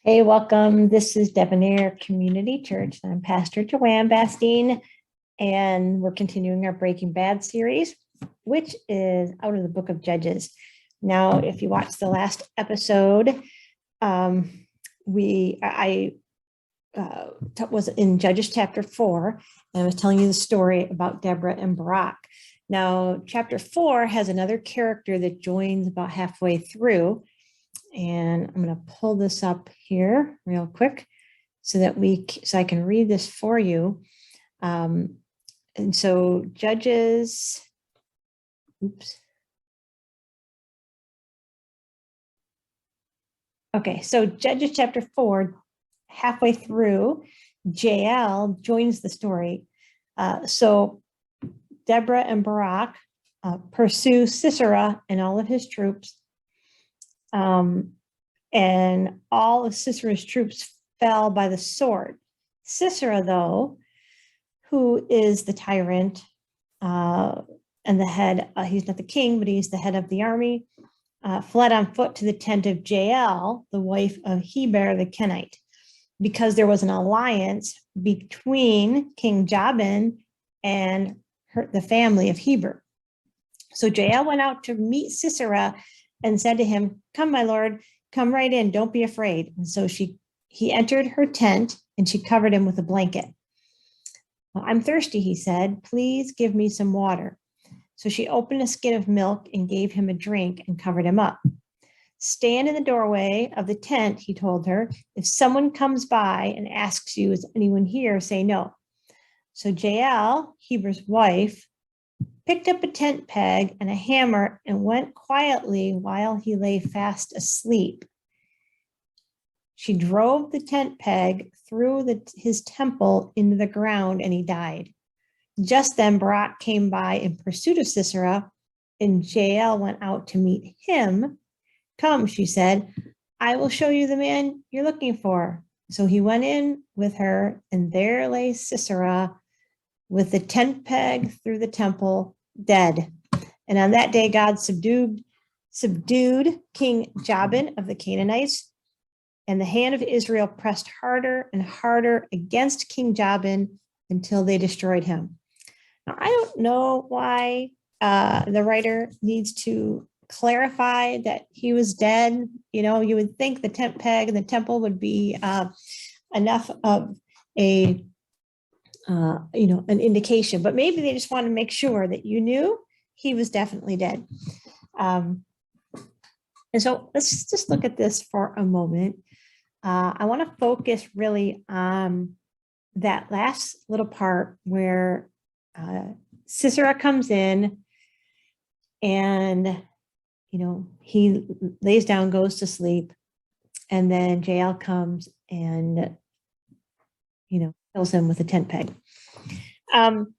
Hey, welcome. This is Debonair Community Church. I'm Pastor Joanne Bastine, and we're continuing our Breaking Bad series, which is out of the book of Judges. Now, if you watched the last episode, I was in Judges chapter 4, and I was telling you the story about Deborah and Barak. Now, chapter 4 has another character that joins about halfway through. And I'm going to pull this up here real quick so I can read this for you. And so Judges, oops. Okay, so Judges chapter 4, halfway through, Jael joins the story. So Deborah and Barak pursue Sisera and all of his troops. And all of Sisera's troops fell by the sword. Sisera, though, who is the tyrant and the head, he's not the king, but he's the head of the army, fled on foot to the tent of Jael, the wife of Heber the Kenite, because there was an alliance between King Jabin and the family of Heber. So Jael went out to meet Sisera and said to him, "Come, my lord, come right in. Don't be afraid." And so he entered her tent and she covered him with a blanket. "Well, I'm thirsty," he said. "Please give me some water." So she opened a skin of milk and gave him a drink and covered him up. "Stand in the doorway of the tent," he told her. "If someone comes by and asks you, 'Is anyone here?' say no." So Jael, Heber's wife, picked up a tent peg and a hammer and went quietly while he lay fast asleep. She drove the tent peg through his temple into the ground, and he died. Just then Barak came by in pursuit of Sisera, and Jael went out to meet him. "Come," she said, "I will show you the man you're looking for." So he went in with her, and there lay Sisera with the tent peg through the temple, dead. And on that day, God subdued King Jabin of the Canaanites, and the hand of Israel pressed harder and harder against King Jabin until they destroyed him. Now, I don't know why the writer needs to clarify that he was dead. You know, you would think the tent peg and the temple would be enough of an indication, but maybe they just want to make sure that you knew he was definitely dead. And so let's just look at this for a moment. I want to focus really on that last little part where Sisera comes in and, he lays down, goes to sleep, and then Jael comes and, kills him with a tent peg. On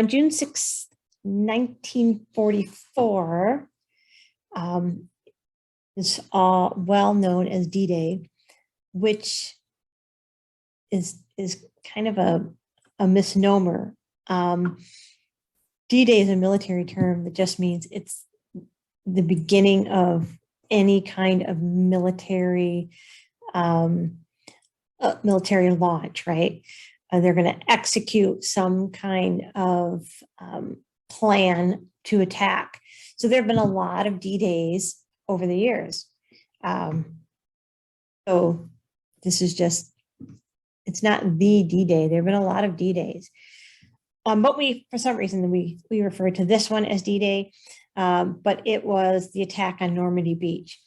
June 6, 1944, is all well known as D-Day, which is kind of a misnomer. D-Day is a military term that just means it's the beginning of any kind of military launch, right? They're going to execute some kind of plan to attack. So there have been a lot of D-Days over the years. So this is it's not the D-Day. There have been a lot of D-Days. But for some reason, we refer to this one as D-Day, but it was the attack on Normandy Beach.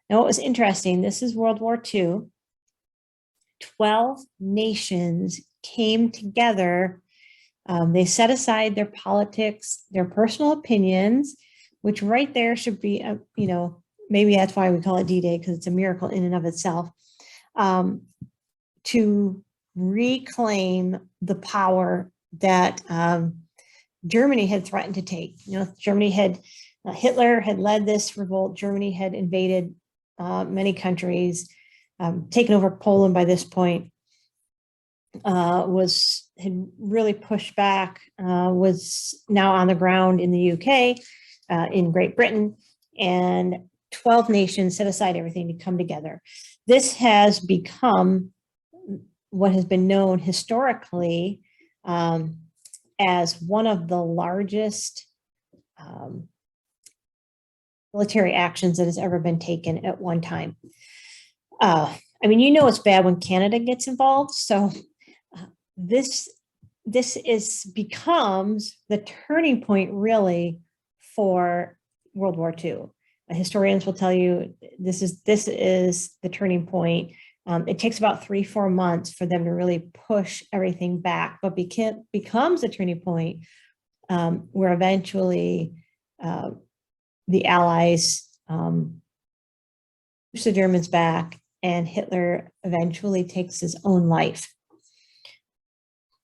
Now, it was interesting. This is World War II. 12 nations came together. They set aside their politics, their personal opinions, which right there should be, maybe that's why we call it D-Day, because it's a miracle in and of itself, to reclaim the power that Germany had threatened to take. Hitler had led this revolt. Germany had invaded many countries, taken over Poland by this point, had really pushed back, was now on the ground in the UK, in Great Britain, and 12 nations set aside everything to come together. This has become what has been known historically as one of the largest military actions that has ever been taken at one time. I mean, you know, it's bad when Canada gets involved. So this becomes the turning point really for World War II. Historians will tell you this is the turning point. It takes about 3-4 months for them to really push everything back, but becomes a turning point where eventually the Allies push the Germans back, and Hitler eventually takes his own life.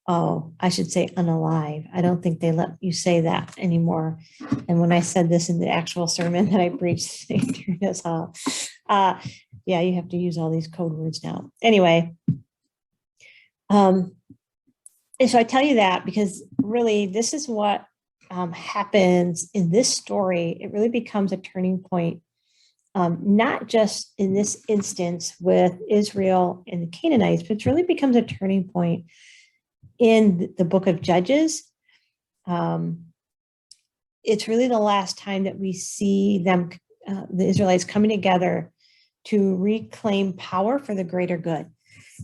Oh, I should say unalive. I don't think they let you say that anymore. And when I said this in the actual sermon that I preached during this hall, yeah, you have to use all these code words now. Anyway, and so I tell you that because really this is what happens in this story. It really becomes a turning point, not just in this instance with Israel and the Canaanites, but it really becomes a turning point in the book of Judges. It's really the last time that we see them, the Israelites, coming together to reclaim power for the greater good.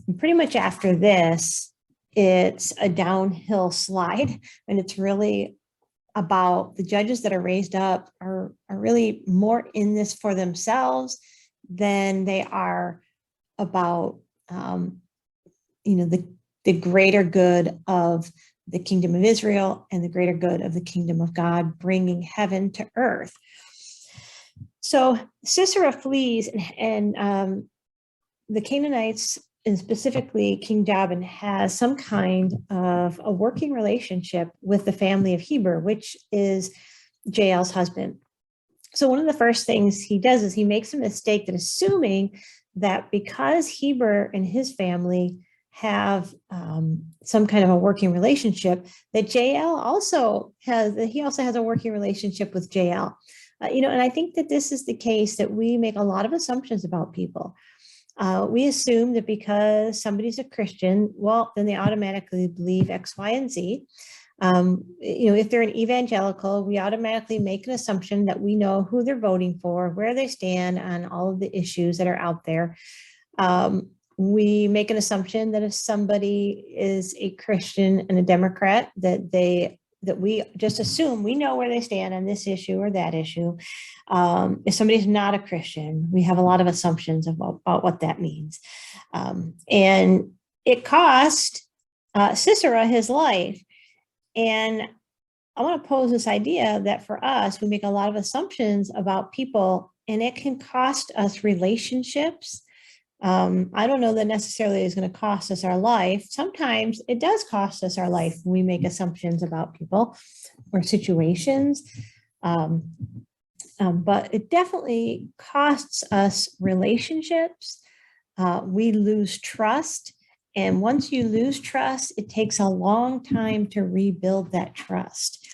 And pretty much after this, it's a downhill slide, and it's really about the judges that are raised up are really more in this for themselves than they are about, the greater good of the kingdom of Israel and the greater good of the kingdom of God, bringing heaven to earth. So Sisera flees, and the Canaanites, and specifically King Jabin, has some kind of a working relationship with the family of Heber, which is Jael's husband. So one of the first things he does is he makes a mistake that assuming that because Heber and his family have some kind of a working relationship, that Jael also has a working relationship with Jael. And I think that this is the case, that we make a lot of assumptions about people. We assume that because somebody's a Christian, well, then they automatically believe X, Y, and Z. If they're an evangelical, we automatically make an assumption that we know who they're voting for, where they stand on all of the issues that are out there. We make an assumption that if somebody is a Christian and a Democrat, that we just assume we know where they stand on this issue or that issue. If somebody's not a Christian, we have a lot of assumptions about what that means. And it cost Sisera his life. And I want to pose this idea that for us, we make a lot of assumptions about people, and it can cost us relationships. I don't know that necessarily is going to cost us our life. Sometimes it does cost us our life when we make assumptions about people or situations. But it definitely costs us relationships. We lose trust. And once you lose trust, it takes a long time to rebuild that trust.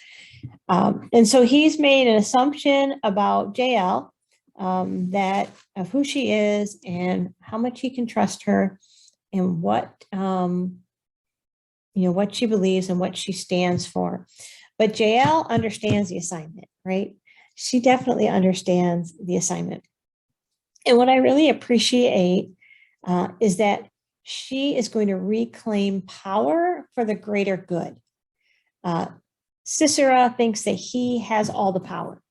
And so he's made an assumption about Jael, that of who she is and how much he can trust her, and what she believes and what she stands for. But Jael understands the assignment, right? She definitely understands the assignment. And what I really appreciate is that she is going to reclaim power for the greater good. Sisera thinks that he has all the power.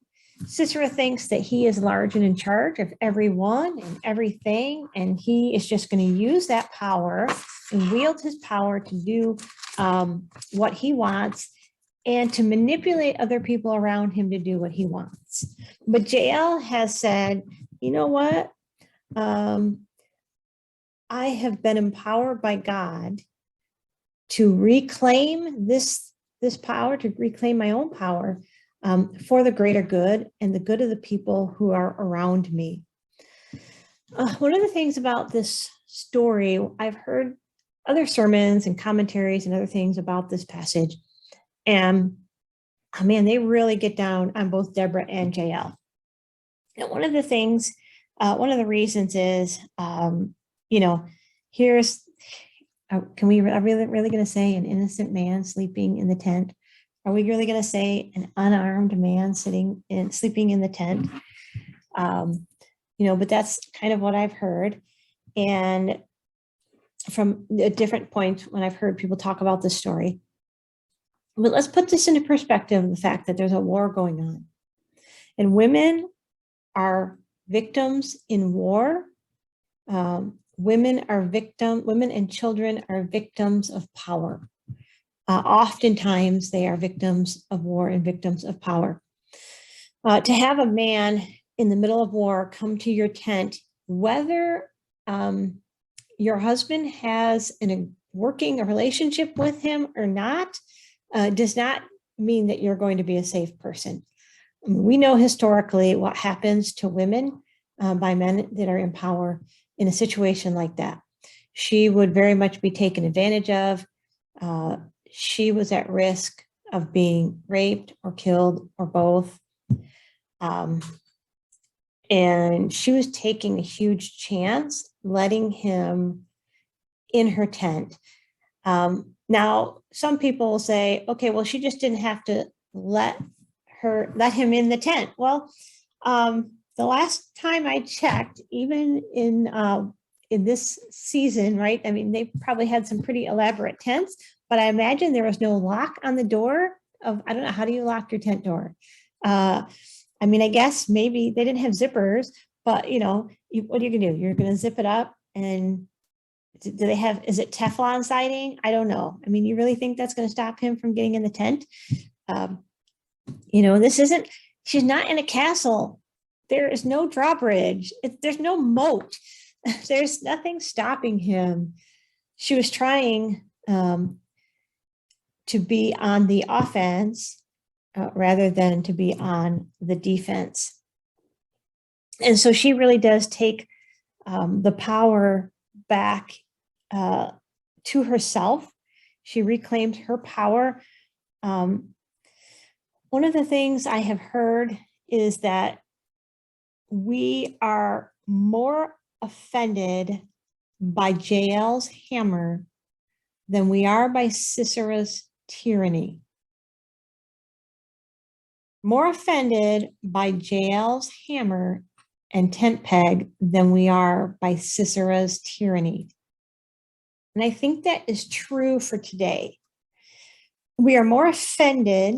Sisera thinks that he is large and in charge of everyone and everything, and he is just going to use that power and wield his power to do what he wants and to manipulate other people around him to do what he wants. But Jael has said, you know what? I have been empowered by God to reclaim this power, to reclaim my own power, for the greater good and the good of the people who are around me. One of the things about this story, I've heard other sermons and commentaries and other things about this passage, and man, they really get down on both Deborah and Jael. And one of the things, one of the reasons is, you know, here's, can we, are we really going to say an innocent man sleeping in the tent? Are we really going to say an unarmed man sleeping in the tent? But that's kind of what I've heard. And from a different point when I've heard people talk about this story. But let's put this into perspective, the fact that there's a war going on. And women are victims in war. Women and children are victims of power. Oftentimes they are victims of war and victims of power. To have a man in the middle of war come to your tent, whether your husband has a relationship with him or not, does not mean that you're going to be a safe person. We know historically what happens to women by men that are in power in a situation like that. She would very much be taken advantage of. She was at risk of being raped or killed or both. And she was taking a huge chance letting him in her tent. Now, some people will say, okay, well, she just didn't have to let him in the tent. Well, the last time I checked, even in this season, right? I mean, they probably had some pretty elaborate tents, but I imagine there was no lock on the door I don't know, how do you lock your tent door? I mean, I guess maybe they didn't have zippers, but what are you gonna do? You're gonna zip it up, and is it Teflon siding? I don't know. I mean, you really think that's gonna stop him from getting in the tent? She's not in a castle. There is no drawbridge. There's no moat. There's nothing stopping him. She was trying to be on the offense rather than to be on the defense. And so she really does take the power back to herself. She reclaimed her power. One of the things I have heard is that we are more offended by Jael's hammer than we are by Sisera's tyranny. More offended by Jael's hammer and tent peg than we are by Sisera's tyranny. And I think that is true for today. We are more offended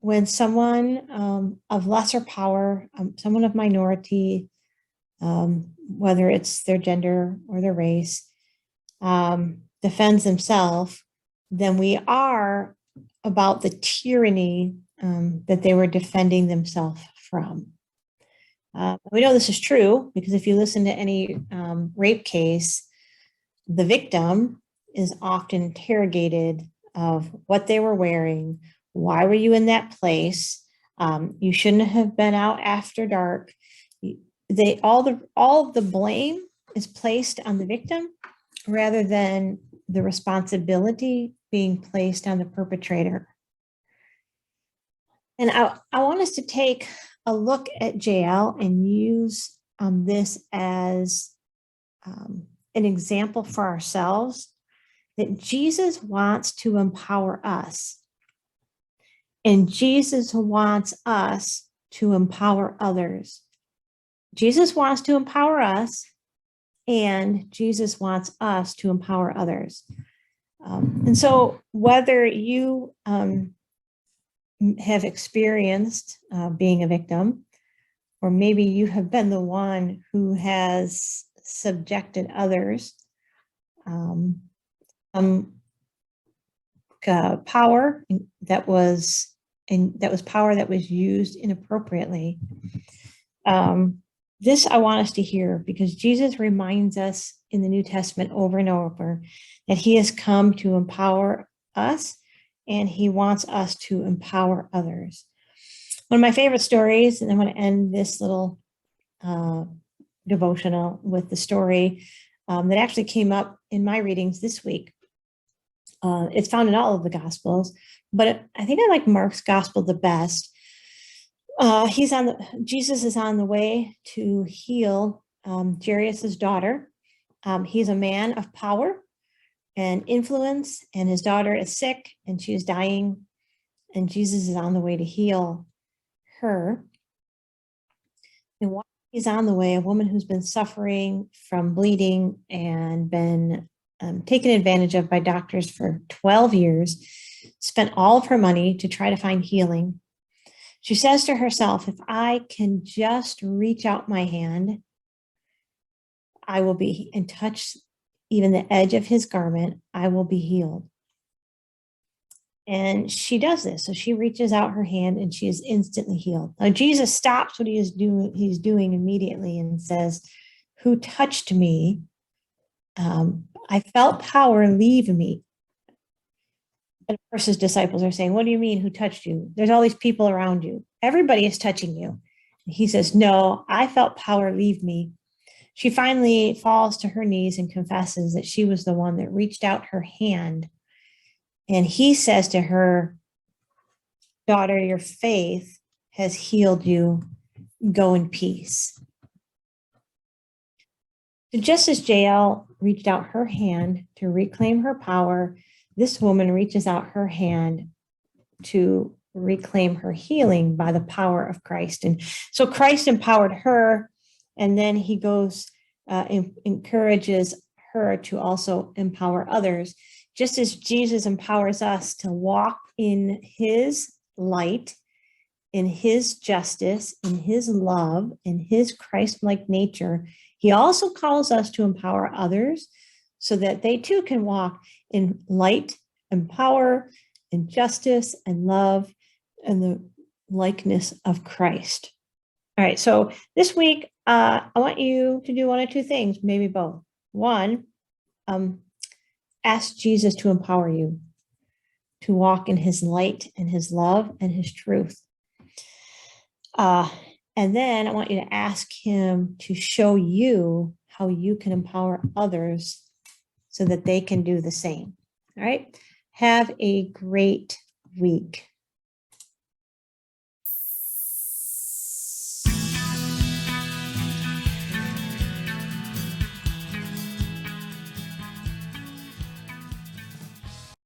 when someone of lesser power, someone of minority, whether it's their gender or their race, defends themselves, than we are about the tyranny that they were defending themselves from. We know this is true because if you listen to any rape case, the victim is often interrogated of what they were wearing. Why were you in that place? You shouldn't have been out after dark. All of the blame is placed on the victim rather than the responsibility being placed on the perpetrator. And I want us to take a look at Jael and use this as an example for ourselves that Jesus wants to empower us. And Jesus wants us to empower others. Jesus wants to empower us, and Jesus wants us to empower others. And so whether you have experienced being a victim, or maybe you have been the one who has subjected others, power that was power that was used inappropriately. This I want us to hear because Jesus reminds us in the New Testament over and over that he has come to empower us and he wants us to empower others. One of my favorite stories, and I want to end this little devotional with the story that actually came up in my readings this week. It's found in all of the Gospels, but I think I like Mark's Gospel the best. Jesus is on the way to heal Jairus's daughter. He's a man of power and influence, and his daughter is sick and she is dying, and Jesus is on the way to heal her. And while he's on the way, a woman who's been suffering from bleeding and been taken advantage of by doctors for 12 years, spent all of her money to try to find healing. She says to herself, if I can just reach out my hand, I will be and touch even the edge of his garment, I will be healed. And she does this. So she reaches out her hand and she is instantly healed. Now Jesus stops what he's doing immediately and says, who touched me? I felt power leave me. And of course, his disciples are saying, what do you mean, who touched you? There's all these people around you. Everybody is touching you. And he says, no, I felt power leave me. She finally falls to her knees and confesses that she was the one that reached out her hand. And he says to her, daughter, your faith has healed you. Go in peace. So just as Jael reached out her hand to reclaim her power, this woman reaches out her hand to reclaim her healing by the power of Christ. And so Christ empowered her, and then he goes and encourages her to also empower others, just as Jesus empowers us to walk in his light, in his justice, in his love, in his Christ-like nature. He also calls us to empower others so that they too can walk in light and power and justice and love and the likeness of Christ. All right, so this week, I want you to do one of two things, maybe both. One, ask Jesus to empower you to walk in his light and his love and his truth. And then I want you to ask him to show you how you can empower others so that they can do the same. All right. Have a great week.